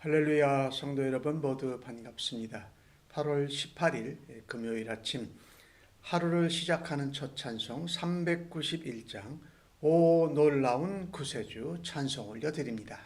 할렐루야, 성도 여러분 모두 반갑습니다. 8월 18일 금요일 아침 하루를 시작하는 첫 찬송 391장 오 놀라운 구세주 찬송 올려드립니다.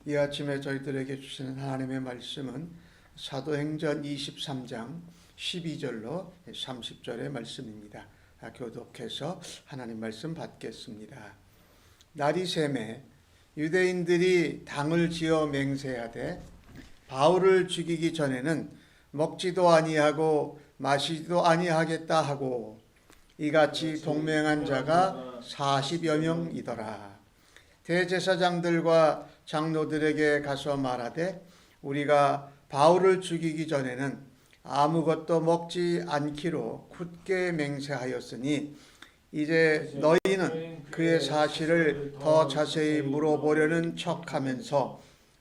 이 아침에 저희들에게 주시는 하나님의 말씀은 사도행전 23장 12절로 30절의 말씀입니다. 교독해서 하나님 말씀 받겠습니다. 날이 새매 유대인들이 당을 지어 맹세하되 바울을 죽이기 전에는 먹지도 아니하고 마시지도 아니하겠다 하고 이같이 동맹한 자가 40여 명이더라. 대제사장들과 장로들에게 가서 말하되 우리가 바울을 죽이기 전에는 아무것도 먹지 않기로 굳게 맹세하였으니 이제 너희는 그의 사실을 더 자세히 물어보려는 척하면서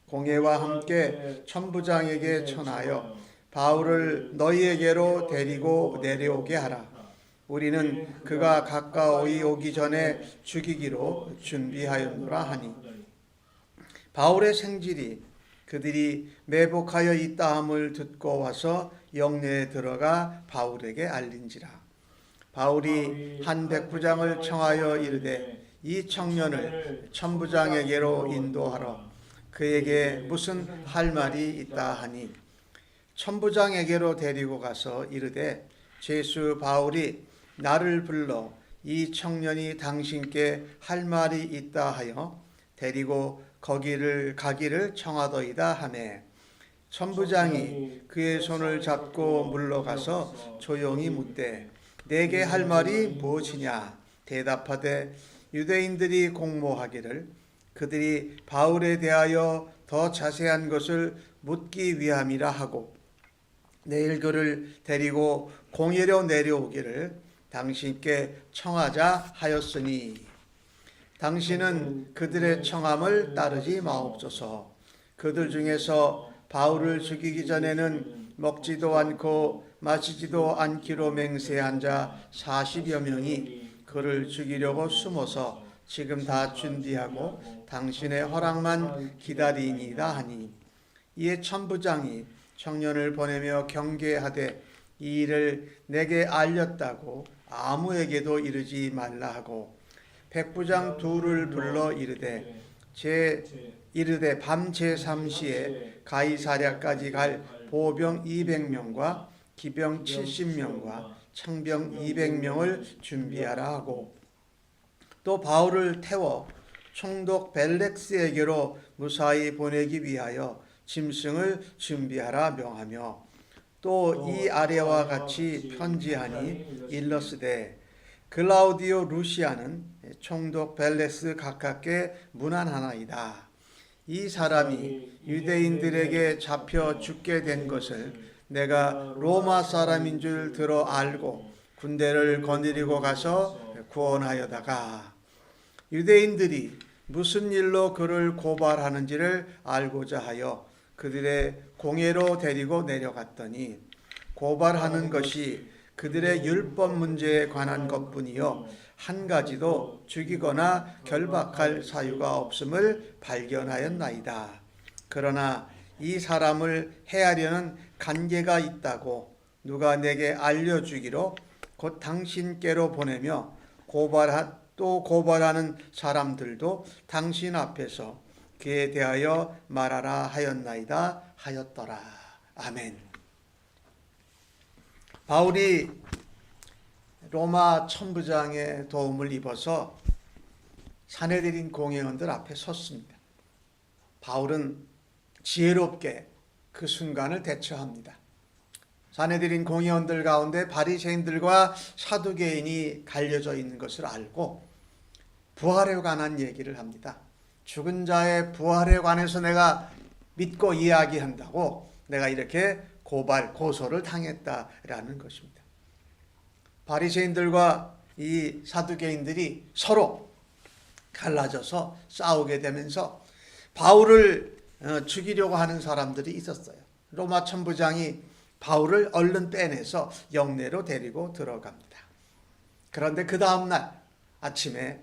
공회와 함께 천부장에게 청하여 바울을 너희에게로 데리고 내려오게 하라. 우리는 그가 가까이 오기 전에 죽이기로 준비하였노라 하니 바울의 생질이 그들이 매복하여 있다함을 듣고 와서 영내에 들어가 바울에게 알린지라. 바울이 한 백부장을 청하여 이르되 이 청년을 천부장에게로 인도하러 그에게 무슨 할 말이 있다 하니 천부장에게로 데리고 가서 이르되 제수 바울이 나를 불러 이 청년이 당신께 할 말이 있다 하여 데리고 거기를 가기를 청하더이다 하매 천부장이 그의 손을 잡고 물러가서 조용히 묻되 내게 할 말이 무엇이냐 대답하되 유대인들이 공모하기를 그들이 바울에 대하여 더 자세한 것을 묻기 위함이라 하고 내일 그를 데리고 공회로 내려오기를 당신께 청하자 하였으니 당신은 그들의 청함을 따르지 마옵소서. 그들 중에서 바울을 죽이기 전에는 먹지도 않고 마시지도 않기로 맹세한 자 40여 명이 그를 죽이려고 숨어서 지금 다 준비하고 당신의 허락만 기다리니이다 하니 이에 천부장이 청년을 보내며 경계하되 이 일을 내게 알렸다고 아무에게도 이르지 말라 하고 백부장 둘을 불러 이르되 밤 제3시에 가이사랴까지 갈 보병 200명과 기병 70명과 창병 200명을 준비하라 하고 또 바울을 태워 총독 벨렉스에게로 무사히 보내기 위하여 짐승을 준비하라 명하며 또 이 아래와 같이 편지하니 일러스되 글라우디오 루시아는 총독 벨렉스 가깝게 문안하나이다. 이 사람이 유대인들에게 잡혀 죽게 된 것을 내가 로마 사람인 줄 들어 알고 군대를 거느리고 가서 구원하여다가 유대인들이 무슨 일로 그를 고발하는지를 알고자 하여 그들의 공회로 데리고 내려갔더니 고발하는 것이 그들의 율법 문제에 관한 것뿐이요 한 가지도 죽이거나 결박할 사유가 없음을 발견하였나이다. 그러나 이 사람을 해하려는 간계가 있다고 누가 내게 알려주기로 곧 당신께로 보내며 또 고발하는 사람들도 당신 앞에서 그에 대하여 말하라 하였나이다 하였더라. 아멘. 바울이 로마 천부장의 도움을 입어서 사내들인 공회원들 앞에 섰습니다. 바울은 지혜롭게 그 순간을 대처합니다. 사내들인 공회원들 가운데 바리새인들과 사두개인이 갈려져 있는 것을 알고 부활에 관한 얘기를 합니다. 죽은 자의 부활에 관해서 내가 믿고 이야기한다고 내가 이렇게 고소를 당했다라는 것입니다. 바리새인들과 이 사두개인들이 서로 갈라져서 싸우게 되면서 바울을 죽이려고 하는 사람들이 있었어요. 로마 천부장이 바울을 얼른 빼내서 영내로 데리고 들어갑니다. 그런데 그 다음날 아침에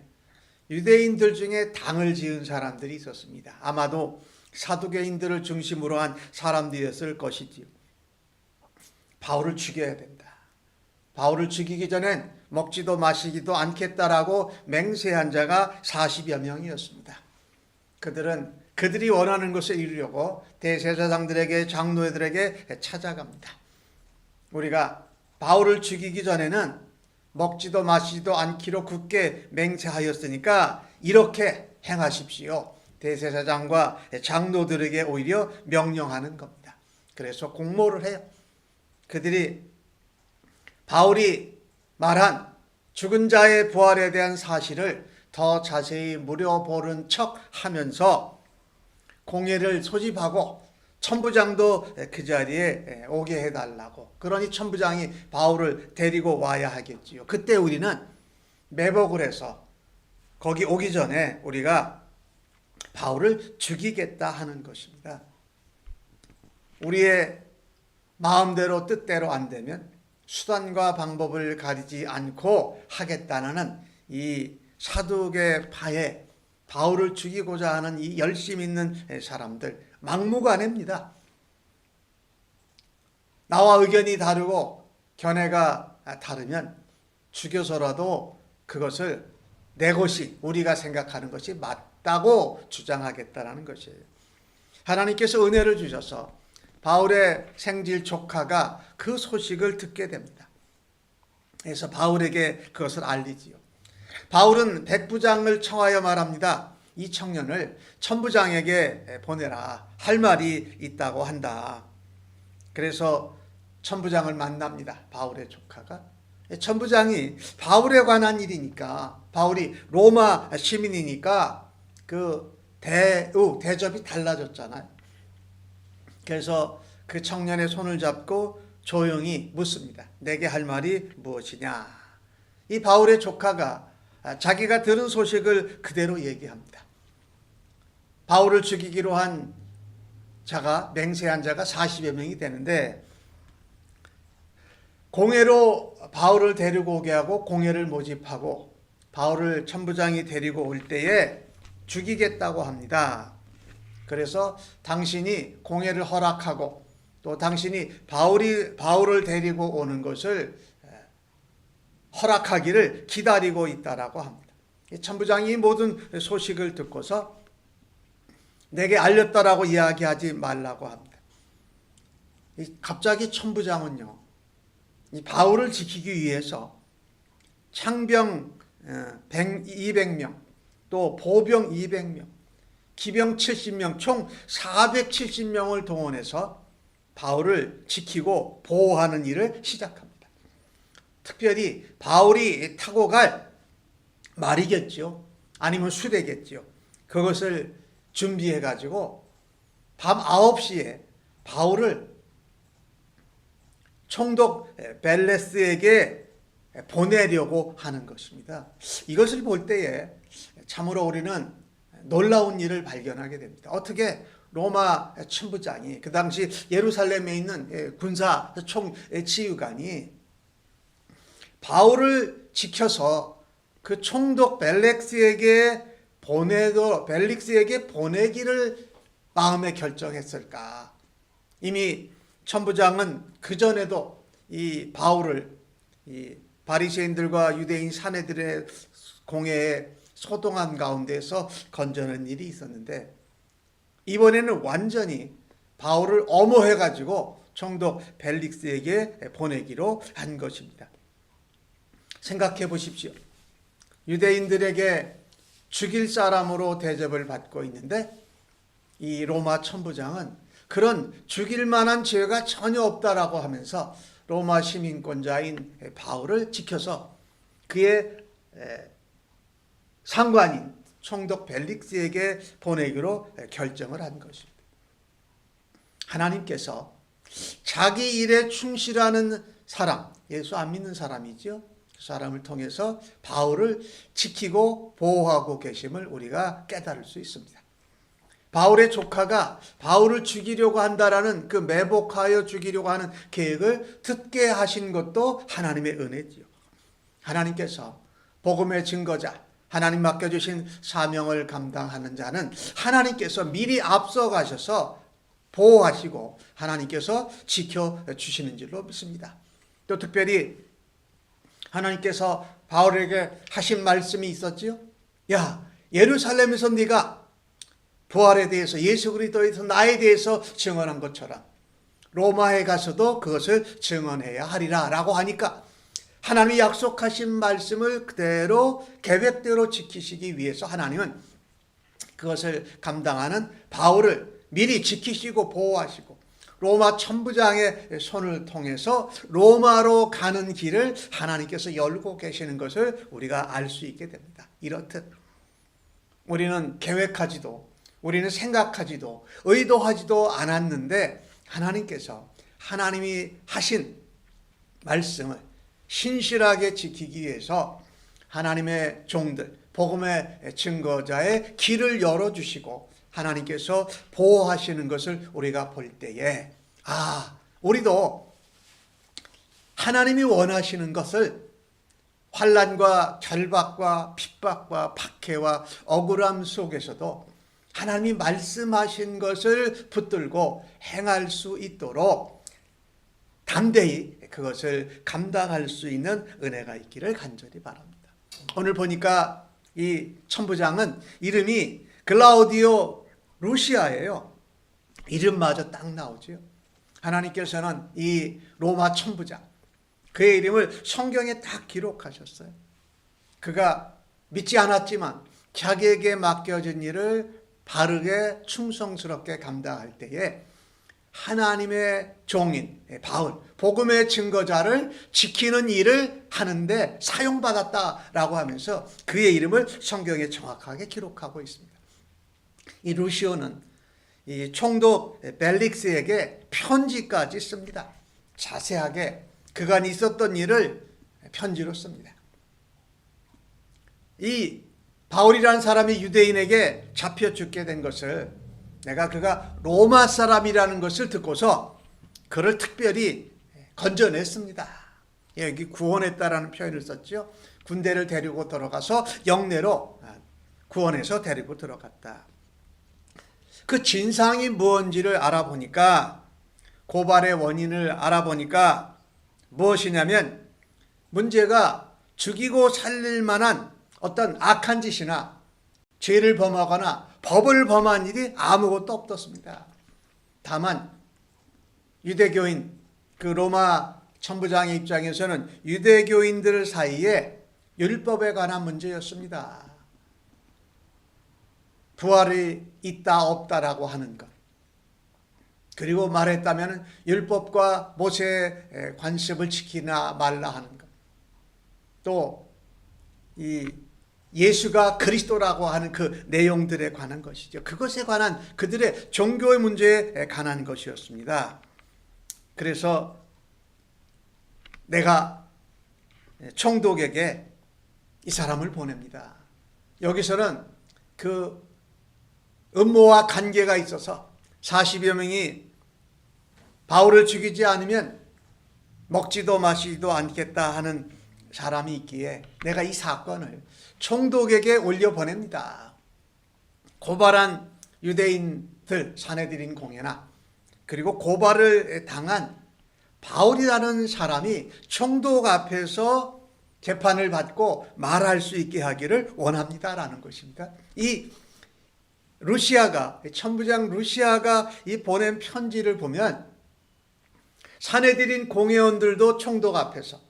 유대인들 중에 당을 지은 사람들이 있었습니다. 아마도 사두개인들을 중심으로 한 사람들이었을 것이지요. 바울을 죽여야 된다. 바울을 죽이기 전엔 먹지도 마시지도 않겠다라고 맹세한 자가 40여 명이었습니다. 그들이 원하는 것을 이루려고 대제사장들에게 장로들에게 찾아갑니다. 우리가 바울을 죽이기 전에는 먹지도 마시지도 않기로 굳게 맹세하였으니까 이렇게 행하십시오. 대제사장과 장로들에게 오히려 명령하는 겁니다. 그래서 공모를 해요. 그들이 바울이 말한 죽은 자의 부활에 대한 사실을 더 자세히 물어보는 척 하면서 공회를 소집하고 천부장도 그 자리에 오게 해달라고. 그러니 천부장이 바울을 데리고 와야 하겠지요. 그때 우리는 매복을 해서 거기 오기 전에 우리가 바울을 죽이겠다 하는 것입니다. 우리의 마음대로 뜻대로 안 되면 수단과 방법을 가리지 않고 하겠다는 이 사두개파에 바울을 죽이고자 하는 이 열심 있는 사람들 막무가내입니다. 나와 의견이 다르고 견해가 다르면 죽여서라도 그것을 내 것이 우리가 생각하는 것이 맞다고 주장하겠다는 것이에요. 하나님께서 은혜를 주셔서 바울의 생질 조카가 그 소식을 듣게 됩니다. 그래서 바울에게 그것을 알리지요. 바울은 백부장을 청하여 말합니다. 이 청년을 천부장에게 보내라. 할 말이 있다고 한다. 그래서 천부장을 만납니다. 바울의 조카가. 천부장이 바울에 관한 일이니까, 바울이 로마 시민이니까 그 대접이 달라졌잖아요. 그래서 그 청년의 손을 잡고 조용히 묻습니다. 내게 할 말이 무엇이냐? 이 바울의 조카가 자기가 들은 소식을 그대로 얘기합니다. 바울을 죽이기로 한 자가, 맹세한 자가 40여 명이 되는데 공회로 바울을 데리고 오게 하고 공회를 모집하고 바울을 천부장이 데리고 올 때에 죽이겠다고 합니다. 그래서 당신이 공회를 허락하고 또 당신이 바울을 데리고 오는 것을 허락하기를 기다리고 있다라고 합니다. 천부장이 모든 소식을 듣고서 내게 알렸다라고 이야기하지 말라고 합니다. 갑자기 천부장은요, 이 바울을 지키기 위해서 창병 200명, 또 보병 200명, 기병 70명, 총 470명을 동원해서 바울을 지키고 보호하는 일을 시작합니다. 특별히 바울이 타고 갈 말이겠죠. 아니면 수레겠죠. 그것을 준비해 가지고 밤 9시에 바울을 총독 벨레스에게 보내려고 하는 것입니다. 이것을 볼 때에 참으로 우리는 놀라운 일을 발견하게 됩니다. 어떻게 로마 천부장이, 그 당시 예루살렘에 있는 군사 총지휘관이 바울을 지켜서 그 총독 벨릭스에게 보내기를 마음에 결정했을까? 이미 천부장은 그 전에도 이 바울을 이 바리새인들과 유대인 사내들의 공회에 소동한 가운데서 건져낸 일이 있었는데 이번에는 완전히 바울을 엄호해가지고 총독 벨릭스에게 보내기로 한 것입니다. 생각해 보십시오. 유대인들에게 죽일 사람으로 대접을 받고 있는데 이 로마 천부장은 그런 죽일 만한 죄가 전혀 없다라고 하면서 로마 시민권자인 바울을 지켜서 그의 상관인 총독 벨릭스에게 보내기로 결정을 한 것입니다. 하나님께서 자기 일에 충실하는 사람, 예수 안 믿는 사람이죠. 그 사람을 통해서 바울을 지키고 보호하고 계심을 우리가 깨달을 수 있습니다. 바울의 조카가 바울을 죽이려고 한다라는 그 매복하여 죽이려고 하는 계획을 듣게 하신 것도 하나님의 은혜지요. 하나님께서 복음의 증거자, 하나님 맡겨주신 사명을 감당하는 자는 하나님께서 미리 앞서가셔서 보호하시고 하나님께서 지켜주시는 줄로 믿습니다. 또 특별히 하나님께서 바울에게 하신 말씀이 있었지요. 야, 예루살렘에서 네가 부활에 대해서, 예수 그리스도에 대해서, 나에 대해서 증언한 것처럼 로마에 가서도 그것을 증언해야 하리라 라고 하니까 하나님이 약속하신 말씀을 그대로 계획대로 지키시기 위해서 하나님은 그것을 감당하는 바울을 미리 지키시고 보호하시고 로마 천부장의 손을 통해서 로마로 가는 길을 하나님께서 열고 계시는 것을 우리가 알 수 있게 됩니다. 이렇듯 우리는 계획하지도 우리는 생각하지도 의도하지도 않았는데 하나님께서 하나님이 하신 말씀을 신실하게 지키기 위해서 하나님의 종들, 복음의 증거자의 길을 열어주시고 하나님께서 보호하시는 것을 우리가 볼 때에 우리도 하나님이 원하시는 것을 환난과 결박과 핍박과 박해와 억울함 속에서도 하나님이 말씀하신 것을 붙들고 행할 수 있도록 담대히 그것을 감당할 수 있는 은혜가 있기를 간절히 바랍니다. 오늘 보니까 이 천부장은 이름이 글라우디오 루시아예요. 이름마저 딱 나오죠. 하나님께서는 이 로마 천부장, 그의 이름을 성경에 딱 기록하셨어요. 그가 믿지 않았지만 자기에게 맡겨진 일을 바르게 충성스럽게 감당할 때에 하나님의 종인 바울, 복음의 증거자를 지키는 일을 하는데 사용받았다라고 하면서 그의 이름을 성경에 정확하게 기록하고 있습니다. 이 루시오는 이 총독 벨릭스에게 편지까지 씁니다. 자세하게 그간 있었던 일을 편지로 씁니다. 이 바울이라는 사람이 유대인에게 잡혀 죽게 된 것을 그가 로마 사람이라는 것을 듣고서 그를 특별히 건져냈습니다. 여기 구원했다라는 표현을 썼죠. 군대를 데리고 들어가서 영내로 구원해서 데리고 들어갔다. 그 진상이 무엇인지를 알아보니까, 고발의 원인을 알아보니까 무엇이냐면 문제가 죽이고 살릴 만한 어떤 악한 짓이나 죄를 범하거나 법을 범한 일이 아무것도 없었습니다. 다만 유대교인, 그 로마 천부장의 입장에서는 유대교인들 사이에 율법에 관한 문제였습니다. 부활이 있다 없다라고 하는 것, 그리고 말했다면 율법과 모세의 관습을 지키나 말라 하는 것, 또 이 예수가 그리스도라고 하는 그 내용들에 관한 것이죠. 그것에 관한 그들의 종교의 문제에 관한 것이었습니다. 그래서 내가 총독에게 이 사람을 보냅니다. 여기서는 그 음모와 관계가 있어서 40여 명이 바울을 죽이지 않으면 먹지도 마시지도 않겠다 하는 사람이 있기에 내가 이 사건을 총독에게 올려보냅니다. 고발한 유대인들, 사내들인 공회나 그리고 고발을 당한 바울이라는 사람이 총독 앞에서 재판을 받고 말할 수 있게 하기를 원합니다라는 것입니다. 이 루시아가, 천부장 루시아가 이 보낸 편지를 보면 사내들인 공회원들도 총독 앞에서,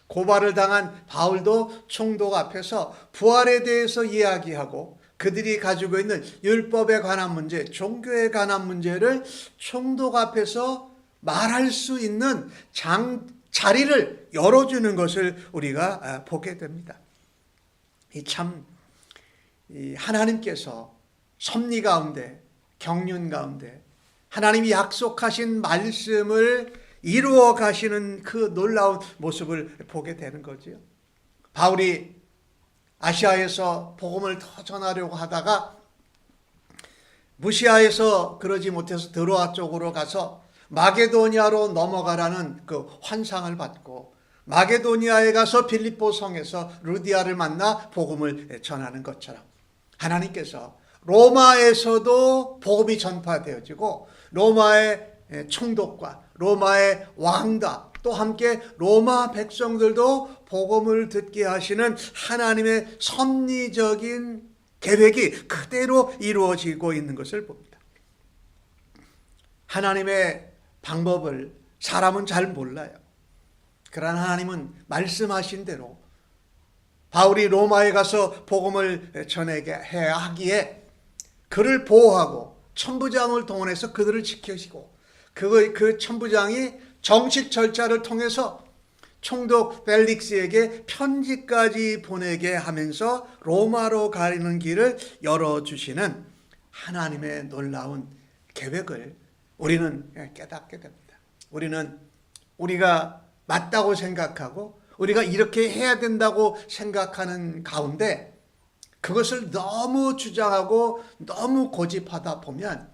고발을 당한 바울도 총독 앞에서 부활에 대해서 이야기하고 그들이 가지고 있는 율법에 관한 문제, 종교에 관한 문제를 총독 앞에서 말할 수 있는 자리를 열어주는 것을 우리가 보게 됩니다. 이 하나님께서 섭리 가운데, 경륜 가운데 하나님이 약속하신 말씀을 이루어 가시는 그 놀라운 모습을 보게 되는 거지요. 바울이 아시아에서 복음을 더 전하려고 하다가 무시아에서 그러지 못해서 드로아 쪽으로 가서 마게도니아로 넘어가라는 그 환상을 받고 마게도니아에 가서 빌립보 성에서 루디아를 만나 복음을 전하는 것처럼 하나님께서 로마에서도 복음이 전파되어지고 로마의 총독과 로마의 왕다 또 함께 로마 백성들도 복음을 듣게 하시는 하나님의 섭리적인 계획이 그대로 이루어지고 있는 것을 봅니다. 하나님의 방법을 사람은 잘 몰라요. 그러나 하나님은 말씀하신 대로 바울이 로마에 가서 복음을 전하게 해야 하기에 그를 보호하고 천부장을 동원해서 그들을 지키시고 그 천부장이 정식 절차를 통해서 총독 펠릭스에게 편지까지 보내게 하면서 로마로 가는 길을 열어주시는 하나님의 놀라운 계획을 우리는 깨닫게 됩니다. 우리는 우리가 맞다고 생각하고 우리가 이렇게 해야 된다고 생각하는 가운데 그것을 너무 주장하고 너무 고집하다 보면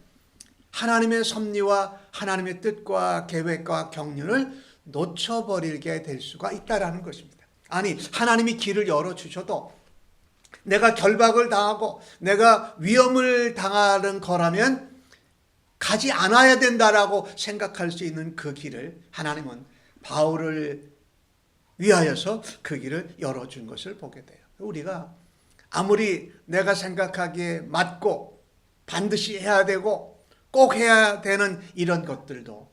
하나님의 섭리와 하나님의 뜻과 계획과 경륜을 놓쳐버리게 될 수가 있다는 것입니다. 아니, 하나님이 길을 열어주셔도 내가 결박을 당하고 내가 위험을 당하는 거라면 가지 않아야 된다라고 생각할 수 있는 그 길을 하나님은 바울을 위하여서 그 길을 열어준 것을 보게 돼요. 우리가 아무리 내가 생각하기에 맞고 반드시 해야 되고 꼭 해야 되는 이런 것들도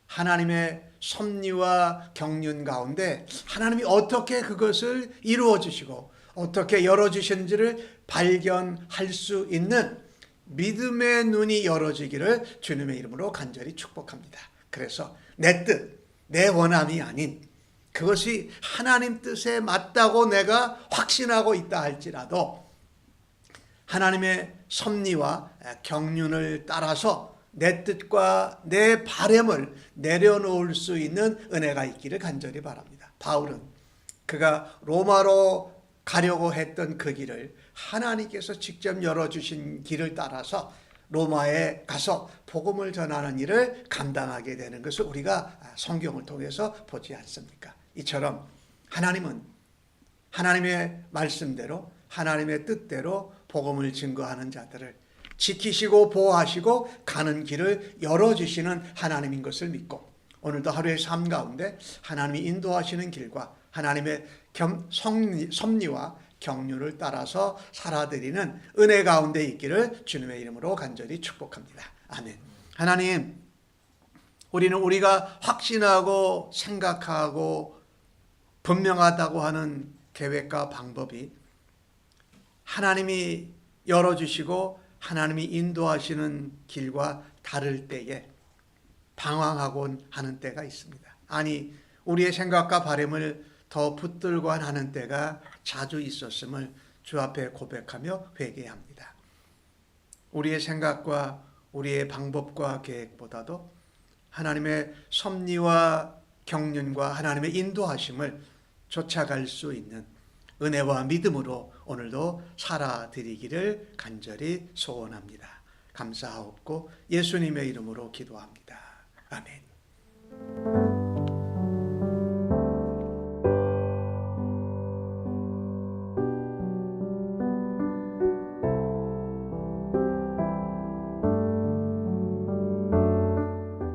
하나님의 섭리와 경륜 가운데 하나님이 어떻게 그것을 이루어 주시고 어떻게 열어주시는지를 발견할 수 있는 믿음의 눈이 열어지기를 주님의 이름으로 간절히 축복합니다. 그래서 내 뜻, 내 원함이 아닌 그것이 하나님 뜻에 맞다고 내가 확신하고 있다 할지라도 하나님의 섭리와 경륜을 따라서 내 뜻과 내 바램을 내려놓을 수 있는 은혜가 있기를 간절히 바랍니다. 바울은 그가 로마로 가려고 했던 그 길을 하나님께서 직접 열어주신 길을 따라서 로마에 가서 복음을 전하는 일을 감당하게 되는 것을 우리가 성경을 통해서 보지 않습니까? 이처럼 하나님은 하나님의 말씀대로 하나님의 뜻대로 복음을 증거하는 자들을 지키시고 보호하시고 가는 길을 열어주시는 하나님인 것을 믿고 오늘도 하루의 삶 가운데 하나님이 인도하시는 길과 하나님의 섭리와 경륜을 따라서 살아드리는 은혜 가운데 있기를 주님의 이름으로 간절히 축복합니다. 아멘. 하나님, 우리는 우리가 확신하고 생각하고 분명하다고 하는 계획과 방법이 하나님이 열어주시고 하나님이 인도하시는 길과 다를 때에 방황하곤 하는 때가 있습니다. 아니, 우리의 생각과 바람을 더 붙들고 하는 때가 자주 있었음을 주 앞에 고백하며 회개합니다. 우리의 생각과 우리의 방법과 계획보다도 하나님의 섭리와 경륜과 하나님의 인도하심을 쫓아갈 수 있는 은혜와 믿음으로 오늘도 살아드리기를 간절히 소원합니다. 감사하옵고 예수님의 이름으로 기도합니다. 아멘.